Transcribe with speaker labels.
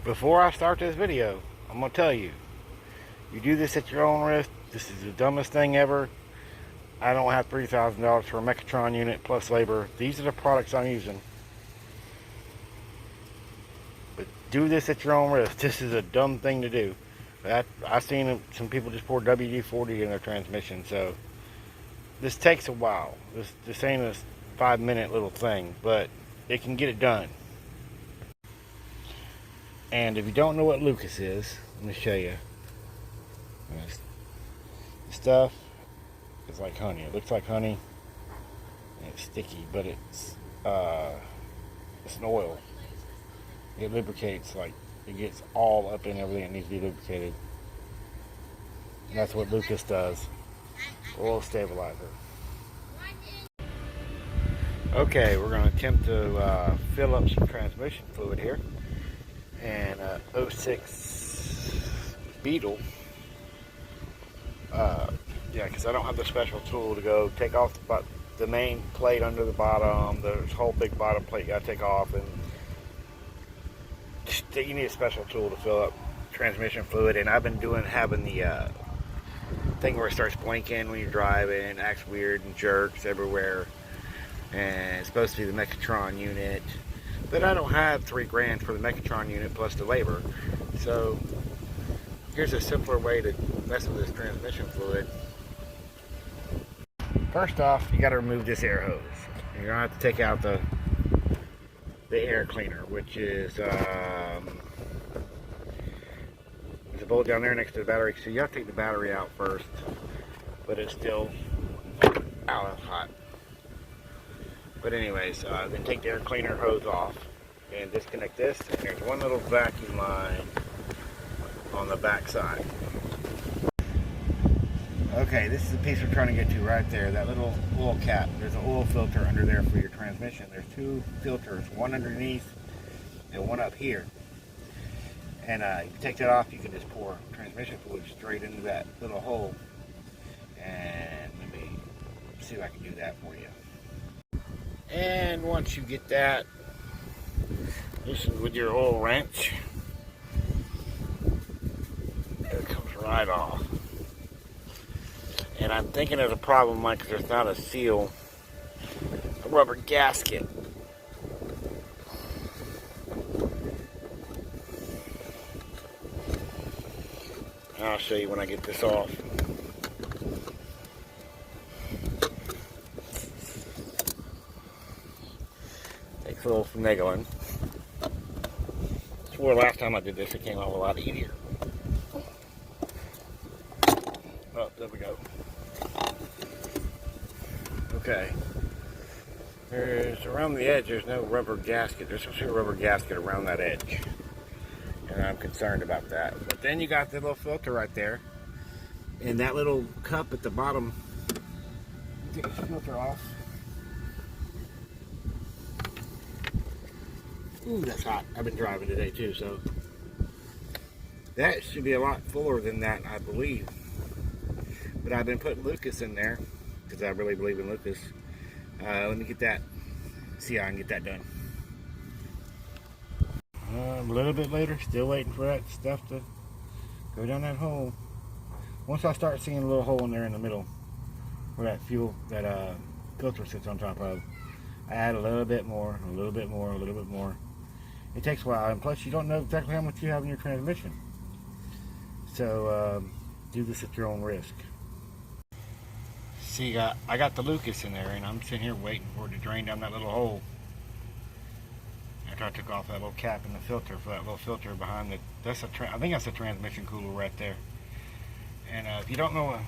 Speaker 1: Before I start this video, I'm going to tell you, you do this at your own risk. This is the dumbest thing ever. I don't have $3,000 for a Mechatron unit plus labor. These are the products I'm using. But do this at your own risk. This is a dumb thing to do. I've seen some people just pour WD-40 in their transmission, so this takes a while. This ain't a 5-minute little thing, but it can get it done. And if you don't know what Lucas is, let me show you. This stuff is like honey. It looks like honey. And it's sticky, but it's an oil. It lubricates, like it gets all up in everything that needs to be lubricated. And that's what Lucas does. Oil stabilizer. Okay, we're going to attempt to fill up some transmission fluid here. And 06 Bettle. Yeah, because I don't have the special tool to go take off the main plate under the bottom. There's a whole big bottom plate you got to take off, and you need a special tool to fill up transmission fluid. And I've been having the thing where it starts blinking when you're driving, and acts weird and jerks everywhere. And it's supposed to be the Mechatron unit, but I don't have $3,000 for the Mechatron unit plus the labor. So here's a simpler way to mess with this transmission fluid. First off, you got to remove this air hose. You're gonna have to take out the air cleaner, which is there's a bolt down there next to the battery. So you have to take the battery out first, but it's still out of hot. But anyways, then take the air cleaner hose off and disconnect this. And there's one little vacuum line on the back side. Okay, this is the piece we're trying to get to right there. That little oil cap. There's an oil filter under there for your transmission. There's two filters, one underneath and one up here. And you can take that off. You can just pour transmission fluid straight into that little hole. And let me see if I can do that for you. And once you get that, this is with your oil wrench. It comes right off. And I'm thinking there's a problem, Mike, because there's not a seal, a rubber gasket. I'll show you when I get this off. Takes a little finagling. I swore last time I did this it came out a lot easier. Oh, there we go. Okay. There's around the edge, there's no rubber gasket. There's supposed to be a rubber gasket around that edge. And I'm concerned about that. But then you got the little filter right there. And that little cup at the bottom. Take this filter off. Ooh, that's hot. I've been driving today too, so. That should be a lot fuller than that, I believe. But I've been putting Lucas in there because I really believe in Lucas. Let me get that, see how I can get that done. A little bit later, still waiting for that stuff to go down that hole. Once I start seeing a little hole in there in the middle where that filter sits on top of, I add a little bit more, a little bit more, a little bit more. It takes a while, and plus you don't know exactly how much you have in your transmission. So do this at your own risk. See, I got the Lucas in there, and I'm sitting here waiting for it to drain down that little hole. After I took off that little cap in the filter for that little filter behind the, I think that's a transmission cooler right there. And if you don't know